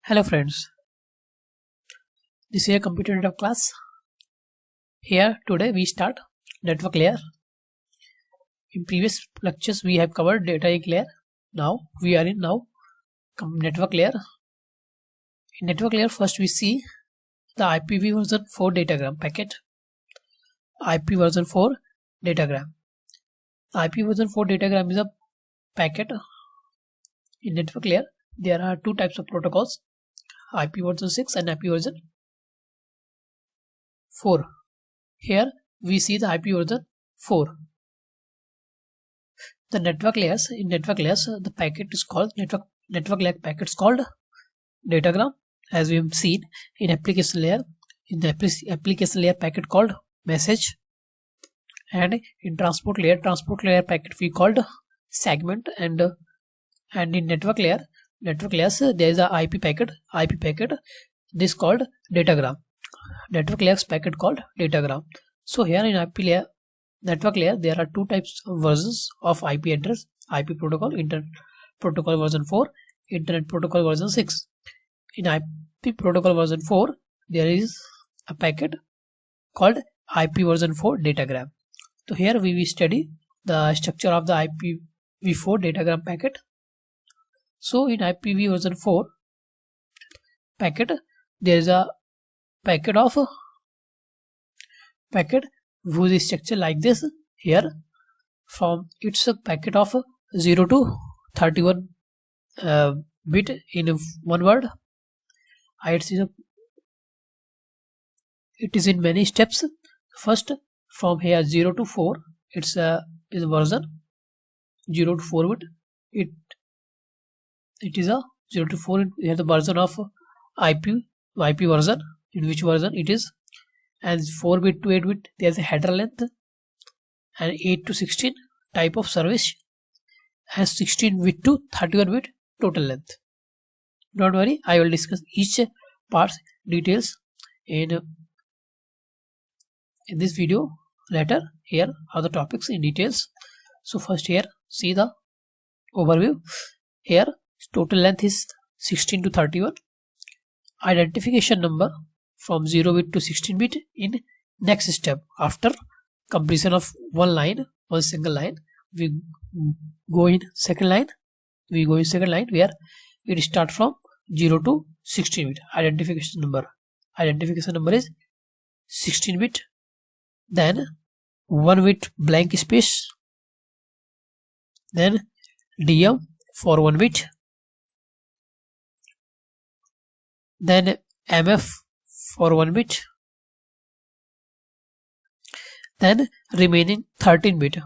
Hello friends, this is a computer network class. Here today we start network layer. In previous lectures we have covered data link layer. Now we are in network layer. In network layer first we see the IPv version 4 datagram packet. IP version 4 datagram. IP version 4 datagram is a packet. In network layer there are two types of protocols, IP version 6 and IP version 4. Here we see the IP version 4. The network layers, in network layers the packet is called network layer packets called datagram, as we have seen. In application layer, in the application layer packet called message, and in transport layer packet we called segment, and in network layers there is a IP packet this called datagram. Network layers packet called datagram. So here in IP layer, network layer, there are two types of versions of IP address: IP protocol, Internet Protocol version 4, Internet Protocol version 6. In IP protocol version 4, there is a packet called IP version 4 datagram. So here we will study the structure of the IPv4 datagram packet. So in IPv version 4 packet, there is a packet whose is structure like this. Here from it's a packet of 0 to 31 bit in one word. It is in many steps. First, from here 0 to 4, it's a version 0 to 4 bit. It is a 0 to 4. Here the version of IP version, in which version it is, and 4 bit to 8 bit there is a header length, and 8 to 16 type of service, and 16 bit to 31 bit total length. Don't worry, I will discuss each part's details in this video later. Here are the topics in details. So first here see the overview. Here total length is 16 to 31. Identification number from 0 bit to 16 bit in next step. After completion of one single line, we go in second line where it start from 0 to 16 bit. Identification number is 16 bit. Then 1 bit blank space, then DM for 1 bit, then MF for 1 bit, then remaining 13 bit.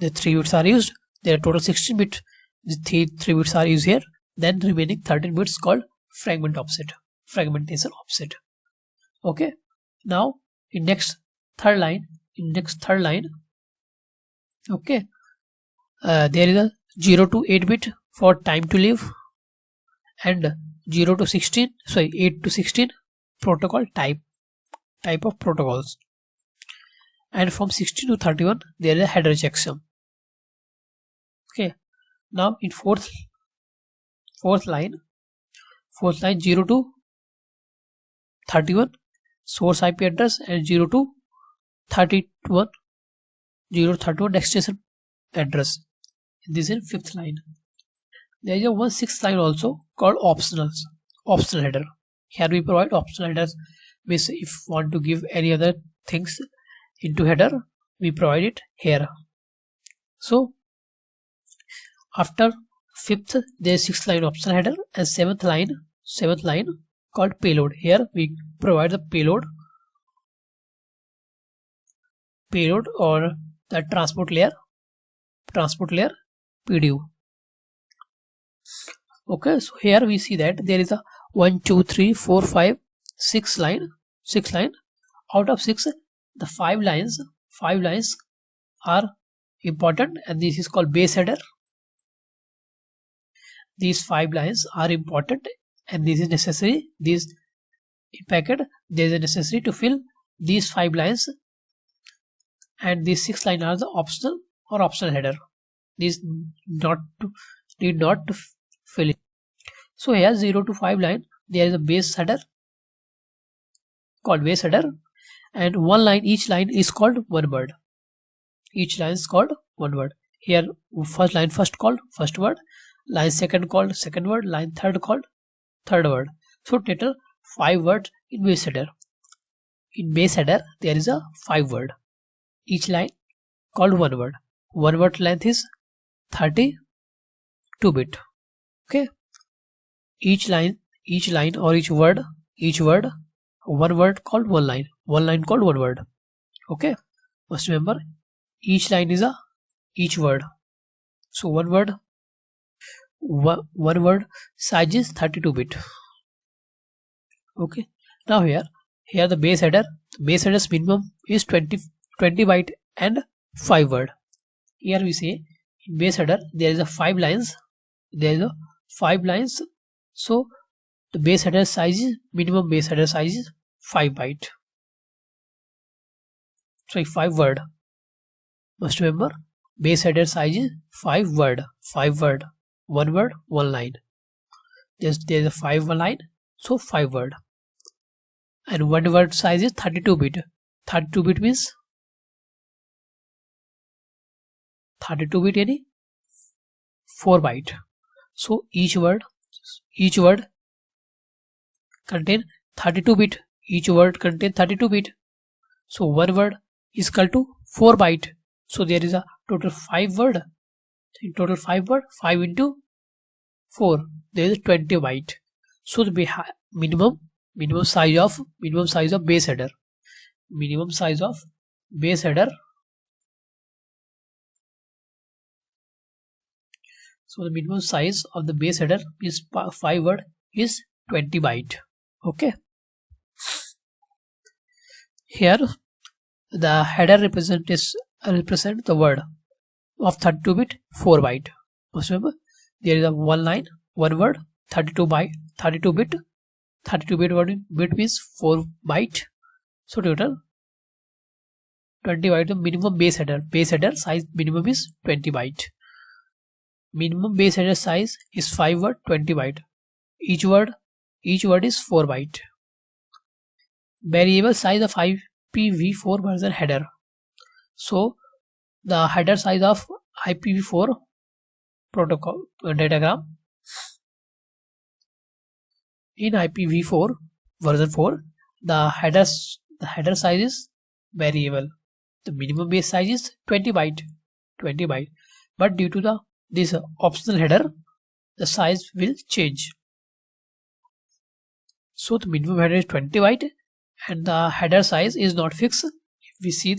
The 3 bits are used. There are total 16 bit. The 3 bits are used here. Then remaining 13 bits called fragmentation offset. Okay. Now in next third line, okay, there is a 0 to 8 bit for time to live, and 8 to 16 protocol type of protocols, and from 16 to 31 there is a header checksum. Okay. Now in fourth line 0 to 31 source IP address, and 0 to 31 destination address. This is fifth line. There is a sixth line also called optional header. Here we provide optional headers, means if want to give any other things into header, we provide it here. So after fifth there is sixth line optional header, and seventh line called payload. Here we provide the payload or the transport layer PDU. Okay, so here we see that there is a 1 2 3 4 5 6 line. Out of 6, the 5 lines are important, and this is called base header. These 5 lines are important, and this is necessary. This packet, there is a necessary to fill these 5 lines, and these 6 lines are the optional header. These need not to fill it. So here 0 to 5 line there is a base header called base header, and one line, each line is called one word. Each line is called one word. Here first line first called first word, line second called second word, line third called third word. So total 5 words in base header. In base header there is a 5 word. Each line called one word. One word length is 32 bit. Okay. Each line or each word, one word called one line called one word. Okay. Must remember, each line is each word. So one word size is 32 bit. Okay. Now here the base header's minimum is 20 byte and 5 word. Here we say in base header there is a 5 lines. So the base header size is, minimum base header size is 5 byte. So 5 word. Must remember, base header size is 5 word. 1 word, 1 line. There is a 5 line, so 5 word. And 1 word size is 32 bit. 32 bit means 32 bit any 4 byte. So each word contain 32 bit. Each word contain 32 bit. So 1 word is equal to 4 byte. So there is a total 5 word. In total 5 word, 5 into 4, there is 20 byte. So the minimum size of base header. Minimum size of base header. So the minimum size of the base header is 5 word is 20 byte. Okay. Here the header represent the word of 32 bit 4 byte. Remember, there is a 1 line, 1 word, 32 bit. 32 bit means 4 byte. So total 20 byte. The minimum base header size minimum is 20 byte. Minimum base header size is 5 word, 20 byte. Each word is 4 byte. Variable size of IPv4 version header. So the header size of IPv4 protocol datagram in IPv4 version 4, the header size is variable. The minimum base size is 20 byte. But due to this optional header, the size will change. So the minimum header is 20 byte and the header size is not fixed. If we see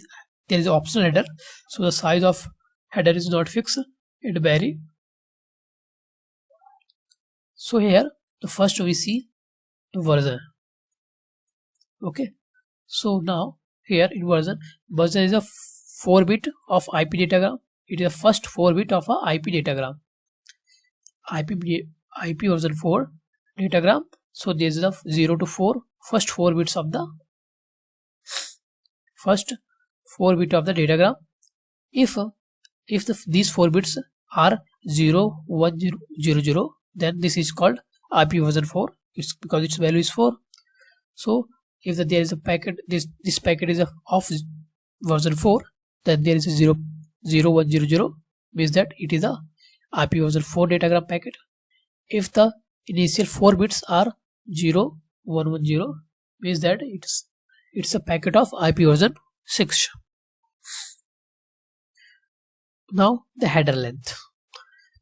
there is an optional header, so the size of header is not fixed, it varies. So here the first we see the version. Okay. So now here in version is a 4 bit of IP datagram. It is the first 4 bit of a IP datagram. IP version 4 datagram. So there is a 0 to 4, first 4 bits of the datagram. If these 4 bits are 0, 1, 0, 0, 0, then this is called IP version 4. It's because its value is 4. So if there is a packet, this packet is of version 4, then there is a 0, 0, 1, 0, 0, means that it is a IP version 4 datagram packet. If the initial 4 bits are 0, 1, 1, 0, means that it's a packet of IP version 6. Now the header length.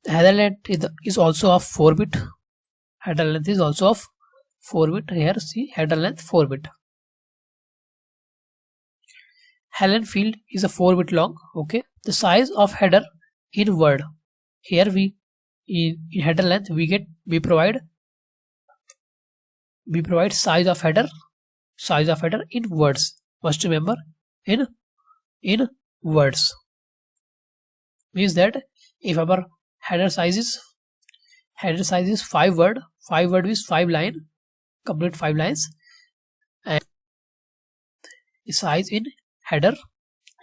The header length is also of 4 bit. Header length is also of 4 bit. Here see header length 4 bit. Helene field is a 4 bit long. Okay. The size of header in word. Here in header length we provide size of header in words. Must remember, in words. Means that if our header size is 5 word is 5 line, complete 5 lines, and size in header,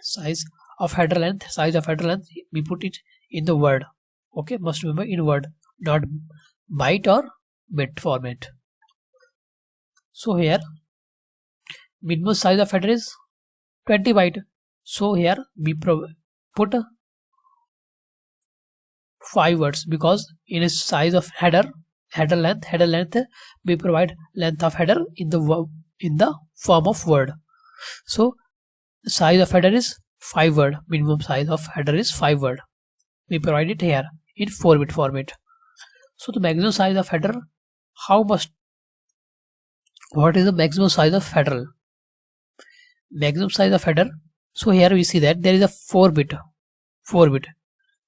size of header length we put it in the word. Okay, must remember in word, not byte or bit format. So here minimum size of header is 20 byte. So here we put 5 words, because in a size of header length we provide length of header in the form of word. So the size of header is 5 word. Minimum size of header is 5 word. We provide it here in 4-bit format. So the maximum size of header, what is the maximum size of header? Maximum size of header. So here we see that there is a 4-bit,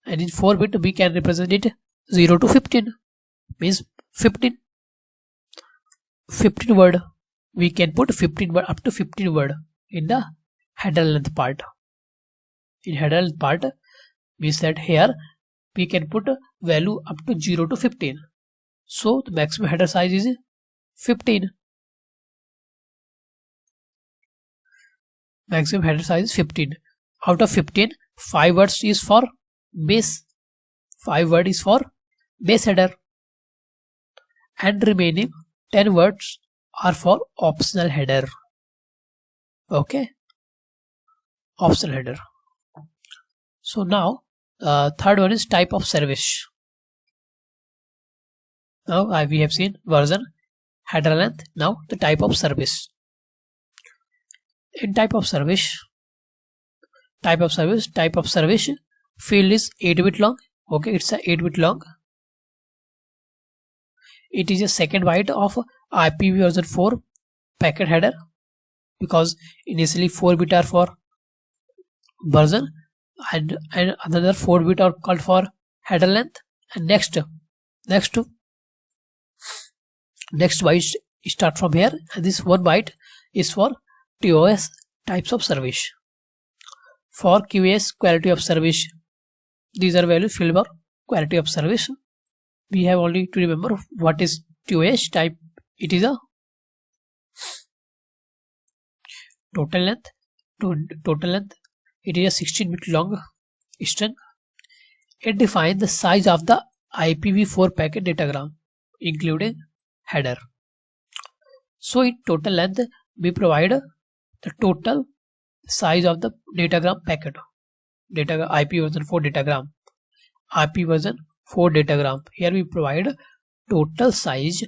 and in 4-bit we can represent it 0 to 15, means 15 word. We can put 15 word, up to 15 word in the header length part. In header length part means that here we can put value up to 0 to 15. So the maximum header size is 15. Maximum header size is 15. Out of 15, 5 words is for base. 5 word is for base header, and remaining 10 words are for optional header. Okay, optional header. So now third one is type of service. Now we have seen version, header length. Now the type of service. In type of service, field is 8-bit long. Okay, it's a 8-bit long. It is a second byte of IPv4 packet header, because initially 4-bit are for version, and another 4-bit are called for header length, and next byte start from here, and this 1 byte is for TOS, types of service. For QoS, quality of service, these are values filled for quality of service. We have only to remember what is TOS type. It is a total length. It is a 16-bit long string. It defines the size of the IPv4 packet datagram, including header. So in total length we provide the total size of the datagram packet, IPv4 datagram. Here we provide total size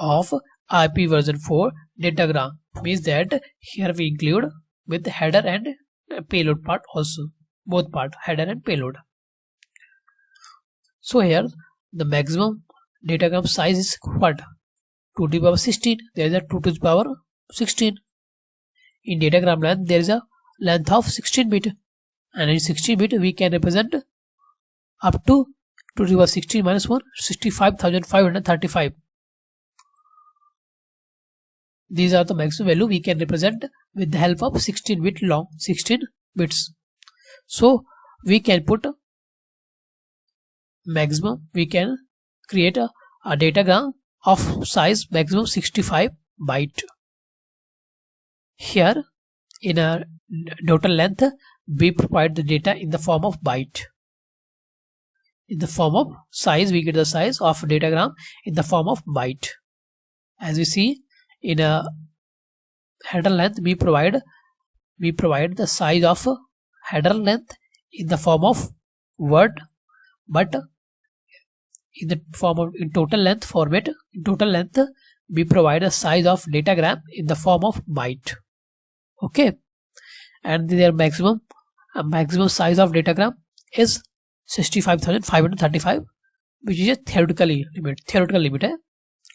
of IPv4 datagram, means that here we include with the header and payload part also, both part, header and payload. So here the maximum datagram size is what? 2 to the power 16. There is a 2 to the power 16. In datagram length there is a length of 16-bit, and in 16-bit we can represent up to 2 to the power 16 minus 1, 65,535. These are the maximum value we can represent with the help of 16-bit long, 16 bits. So we can put maximum, we can create a datagram of size maximum 65 byte. Here in a total length we provide the data in the form of byte. In the form of size, we get the size of datagram in the form of byte. As we see, in a header length we provide the size of header length in the form of word, but in the form of total length format, we provide a size of datagram in the form of byte. Okay, and their maximum size of datagram is 65,535, which is a theoretical limit.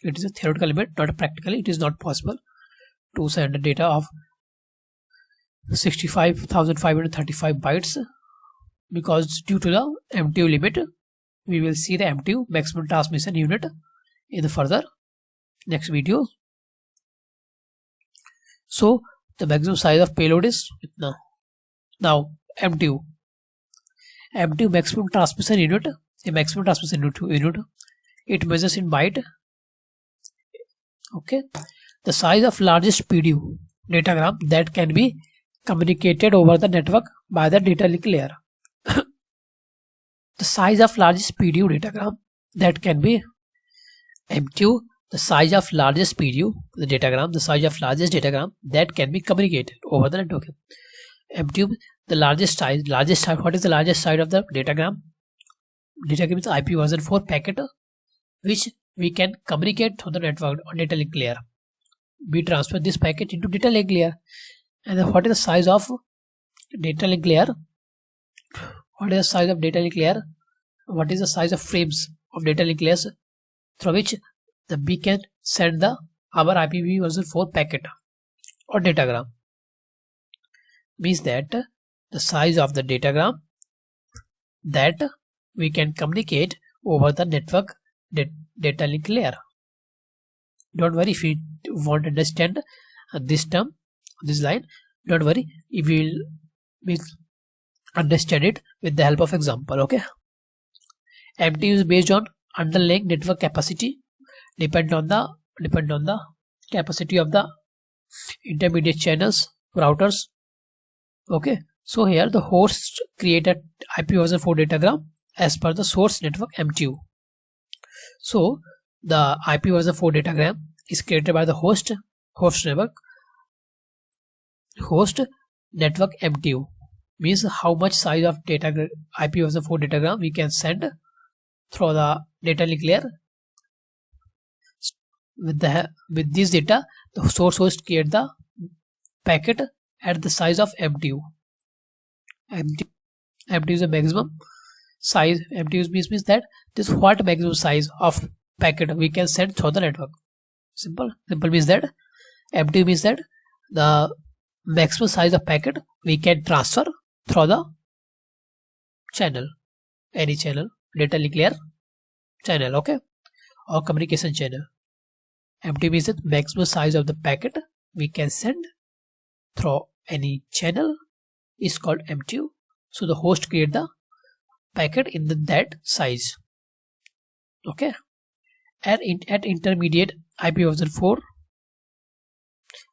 It is a theoretical limit, not practically. It is not possible to send data of 65,535 bytes, because due to the MTU limit. We will see the MTU, maximum transmission unit, in the further next video. So the maximum size of payload is now MTU maximum transmission unit. A maximum transmission unit, it measures in byte. Okay, the size of largest PDU datagram that can be communicated over the network by the data link layer. The size of largest PDU datagram that can be MTU the size of largest PDU, the datagram, the size of largest datagram that can be communicated over the network. MTU, the largest size. What is the largest size of the datagram? Datagram is IP version 4 packet which we can communicate through the network or data link layer. We transfer this packet into data link layer. And then what is the size of data link layer? What is the size of data link layer? What is the size of frames of data link layers through which we can send our IPv version 4 packet or datagram? Means that the size of the datagram that we can communicate over the network data link layer. Don't worry if you want to understand this term, this line. Don't worry, we will understand it with the help of example. Okay. MTU is based on underlying network capacity, depend on the capacity of the intermediate channels, routers. Okay. So here the host created IP version 4 datagram as per the source network MTU. So the IP version 4 datagram is created by the host network MTU. Means how much size of data IP version 4 datagram we can send through the data link layer. With this data, the source host create the packet at the size of MTU. MTU is the maximum size. MTU means that this is what maximum size of packet we can send through the network. Simple means that MTU means that the maximum size of packet we can transfer through the channel, any channel, data link layer channel, okay, or communication channel. MTU means that maximum size of the packet we can send through any channel is called MTU. So the host create the packet in that size. Okay. At intermediate IP version 4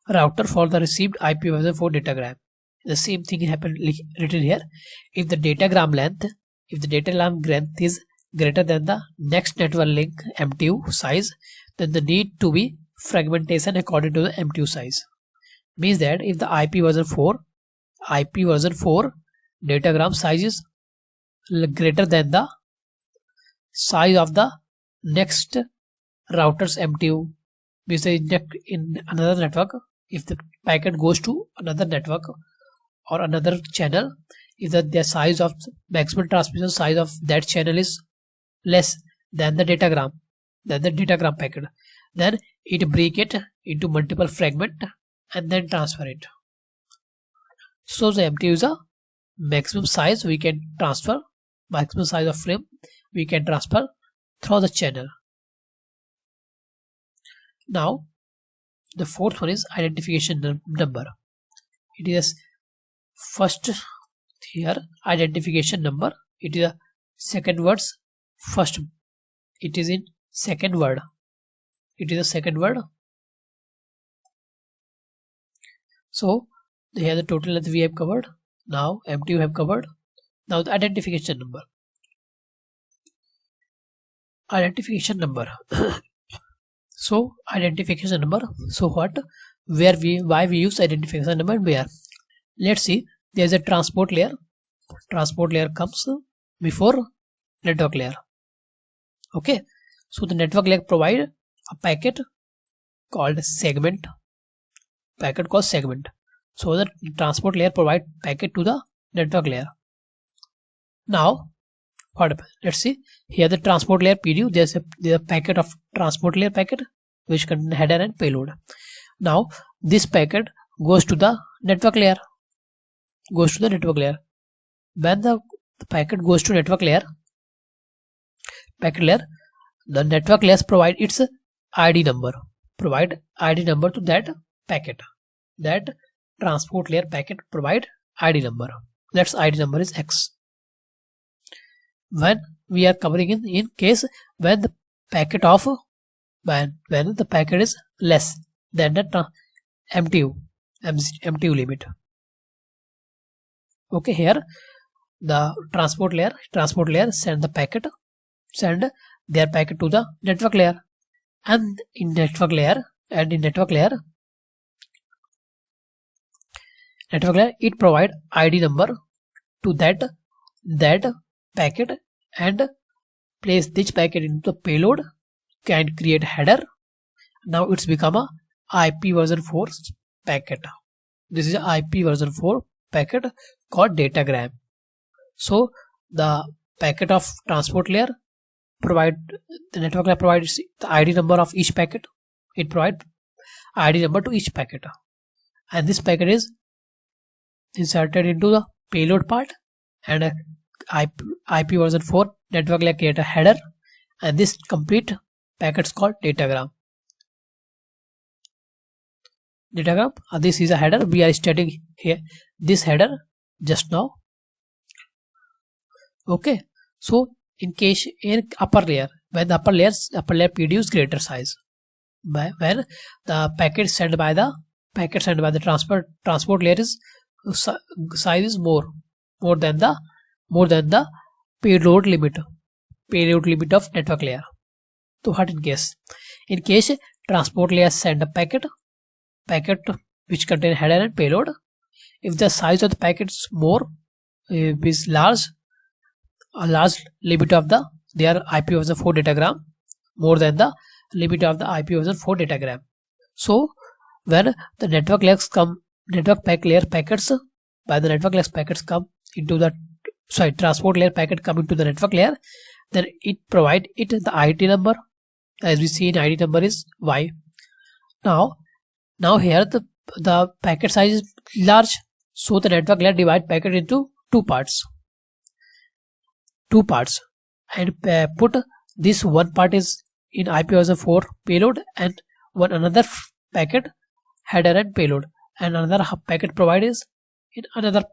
router for the received IP version 4 datagram. The same thing happened written here. If the datagram length is greater than the next network link MTU size, then the need to be fragmentation according to the MTU size. Means that if the IP version 4 datagram size is greater than the size of the next router's MTU, means in another network, if the packet goes to another network or another channel, if the size of maximum transmission size of that channel is less than the datagram packet, then it break it into multiple fragment and then transfer it. So the MTU is a maximum size we can transfer, maximum size of frame we can transfer through the channel. Now the fourth one is identification number. It is first here identification number. It is a second words first. It is in second word. It is a second word. So here the total length we have covered. Now MTU have covered. Now the identification number. Identification number. So identification number. So what? Why we use identification number and where? Let's see. There is a transport layer. Transport layer comes before network layer. Okay. So the network layer provide a packet called segment. Packet called segment. So the transport layer provide packet to the network layer. Now what happens? Let's see. Here the transport layer PDU. There's a packet of transport layer packet which contain header and payload. Now this packet goes to the network layer. When the packet goes to network layer, the network layers provide its ID number. Provide ID number to that packet. That transport layer packet provide ID number. That's ID number is X. When we are covering in case when the packet is less than the MTU limit. Okay, here the transport layer send their packet to the network layer. And in network layer, it provide ID number to that packet and place this packet into the payload, can create header. Now it's become a IP version 4 packet. This is a IP version 4 packet called datagram. So the packet of transport layer the network layer provides the ID number of each packet. It provides ID number to each packet, and this packet is inserted into the payload part, and a IP version 4 network layer create a header, and this complete packet is called datagram. This is a header. We are studying here this header just now. Okay, so in case in upper layer, when the upper layer PD is greater size, when the packet sent by the transport layer is size is more than the payload limit of network layer. So what in case transport layer send a packet which contain header and payload, if the size of the packet is more is a large limit of their IP version 4 datagram more than the limit of the IP version 4 datagram. So when the network layer packets come into the transport layer packet come into the network layer, then it provide it the ID number. As we see in ID number is Y. Now here the packet size is large, so the network layer divide packet into two parts and put this one part is in IP version 4 payload and another packet header and payload, and another packet provided is in another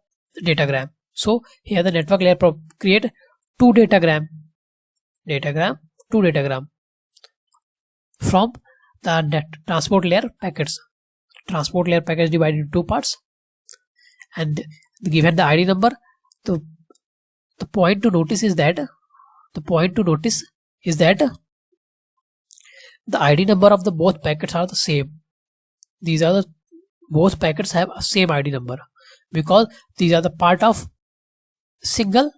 datagram. So here the network layer create two datagram from the transport layer packets. Transport layer packets divided into two parts, and given the ID number, the point to notice is that the ID number of the both packets are the same. Both packets have a same ID number because these are the part of single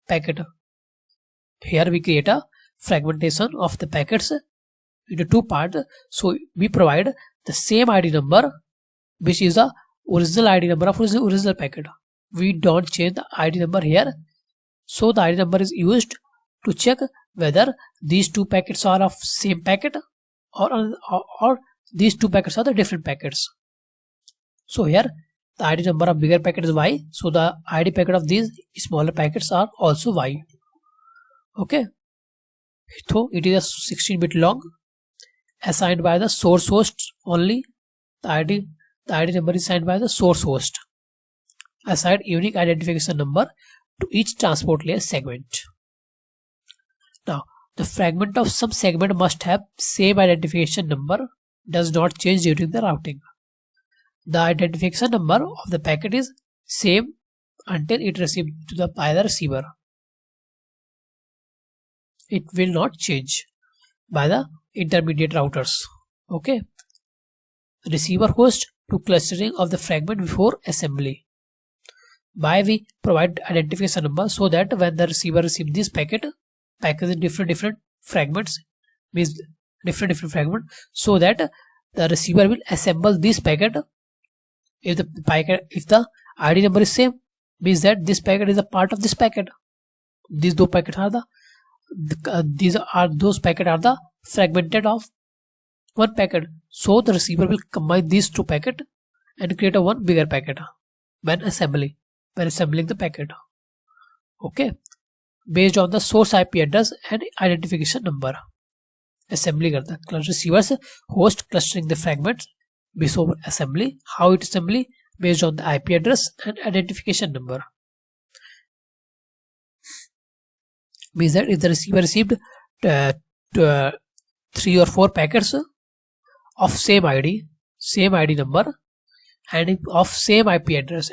packet. Here we create a fragmentation of the packets into two parts, so we provide the same ID number, which is the original ID number of original packet. We don't change the ID number here, so the ID number is used to check whether these two packets are of same packet or these two packets are the different packets. So here the ID number of bigger packet is Y, so the ID packet of these smaller packets are also Y. Okay, so it is a 16-bit long assigned by the source host only. The ID number is assigned by the source host. Assign unique identification number to each transport layer segment. Now the fragment of some segment must have same identification number, does not change during the routing. The identification number of the packet is same until it received by the receiver. It will not change by the intermediate routers. Okay, receiver host to clustering of the fragment before assembly. By we provide identification number so that when the receiver receives this packet in different fragments, means different fragment, so that the receiver will assemble this packet. If the ID number is same, means that this packet is a part of this packet. These two packets are those packets are the fragmented of one packet. So the receiver will combine these two packets and create a one bigger packet when assembling the packet. Okay, based on the source IP address and identification number. Assembly करता है receivers host clustering the fragments before assembly. How it assembly? Based on the IP address and identification number. Means that if the receiver received 3 or 4 packets of same ID number and of same IP address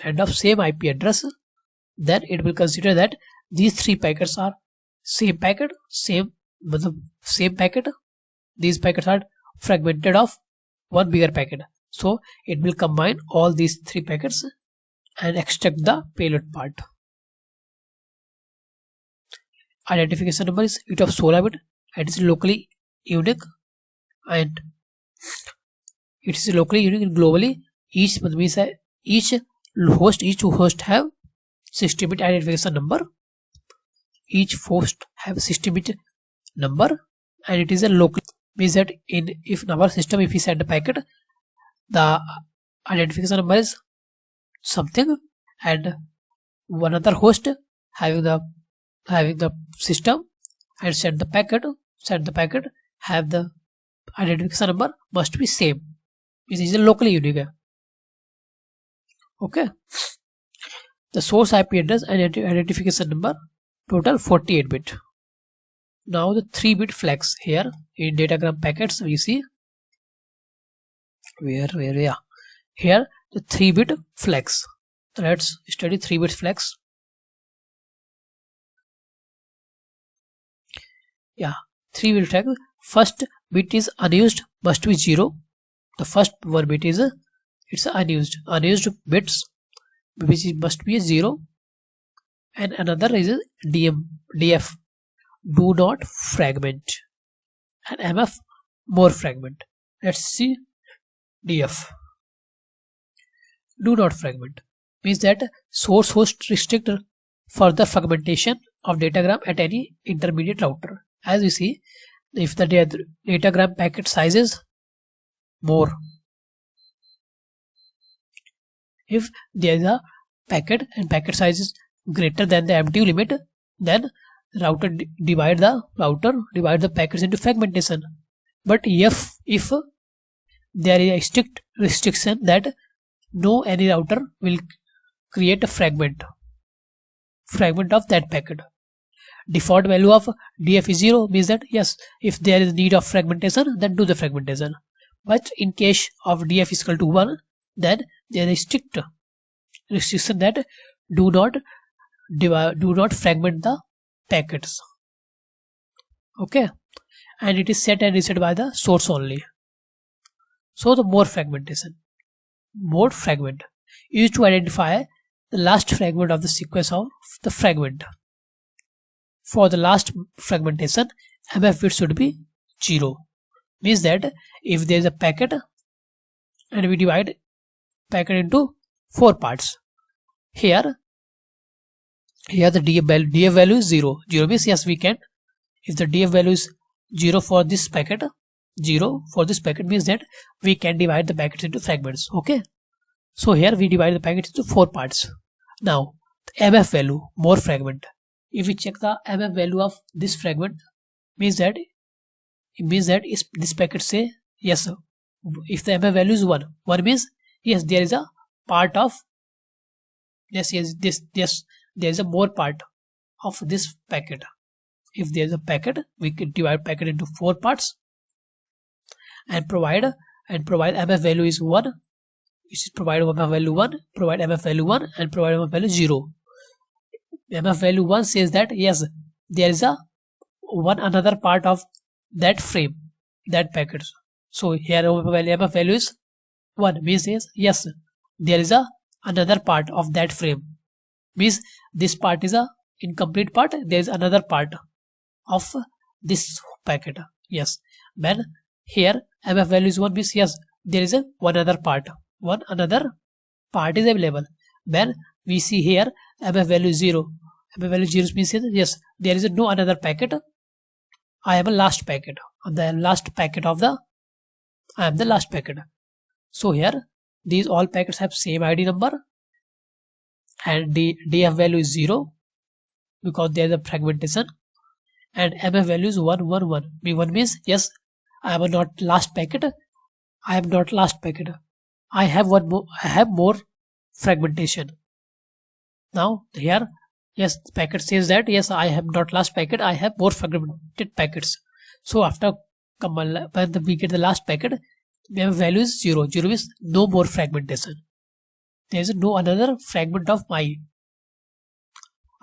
then it will consider that these 3 packets are same packet these packets are fragmented of one bigger packet. So it will combine all these 3 packets and extract the payload part. Identification number is bit of 16 bit. It is locally unique and it is locally unique and globally. Each host have 60-bit identification number. Each host have 60-bit number, and it is a local, means that if in our system, if we send a packet, the identification number is something, and one other host having the system and send the packet have the identification number must be same. This is a locally unique. Okay. The source IP address and identification number total 48 bit. Now the 3-bit flags here in datagram packets we see where here the 3-bit flags. Let's study 3-bit flags. Yeah, 3-bit flag. First bit is unused, must be 0. The first one bit is it's unused bits, which must be a 0, and another is a DF, do not fragment, and MF, more fragment. Let's see. DF, do not fragment, means that source host restrict further fragmentation of datagram at any intermediate router. As we see, if the datagram packet size is more, if there is a packet and packet size is greater than the MTU limit, then router divide the packets into fragmentation. But if there is a strict restriction that no any router will create a fragment of that packet. Default value of DF is 0, means that yes, if there is need of fragmentation, then do the fragmentation. But in case of DF is equal to 1, then there is strict restriction that do not fragment the packets. Okay, and it is set and reset by the source only. So the more fragment used to identify the last fragment of the sequence of the fragment. For the last fragmentation, MF bit should be 0, means that if there is a packet and we divide packet into 4 parts, here the DF value is 0. 0 means yes, we can, if the DF value is 0 for this packet, means that we can divide the packets into fragments. Okay, so here we divide the packet into 4 parts. Now the MF value, more fragment. If we check the MF value of this fragment, means that this packet say yes, if the MF value is 1 means yes, there is a part of there is a more part of this packet. If there is a packet, we can divide packet into 4 parts and provide MF value is 1, which is provide MF value 1, provide MF value 1, and provide MF value 0. MF value 1 says that yes, there is a another part of that frame, that packet. So here MF value is 1, means yes, there is a another part of that frame, means this part is a incomplete part, there is another part of this packet. Yes, when here MF value is 1 means yes, there is one other part is available. When we see here MF value 0, MF value 0 means yes, there is no another packet. I am a last packet. I am the last packet. So here these all packets have same ID number, and the DF value is 0 because there is a fragmentation, and MF value is 111. B1 means yes, I am not last packet. I have more fragmentation. Now here yes, the packet says that yes, I have not last packet, I have more fragmented packets. So after when we get the last packet, the value is 0. 0 means no more fragmentation. There is no another fragment of I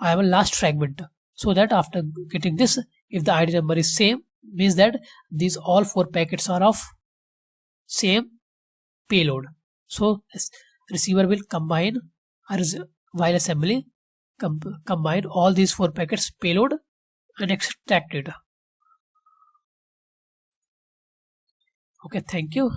have a last fragment. So that after getting this, if the ID number is same, means that these all 4 packets are of same payload. So receiver will combine while assembling combine all these 4 packets payload and extract it. Okay, thank you.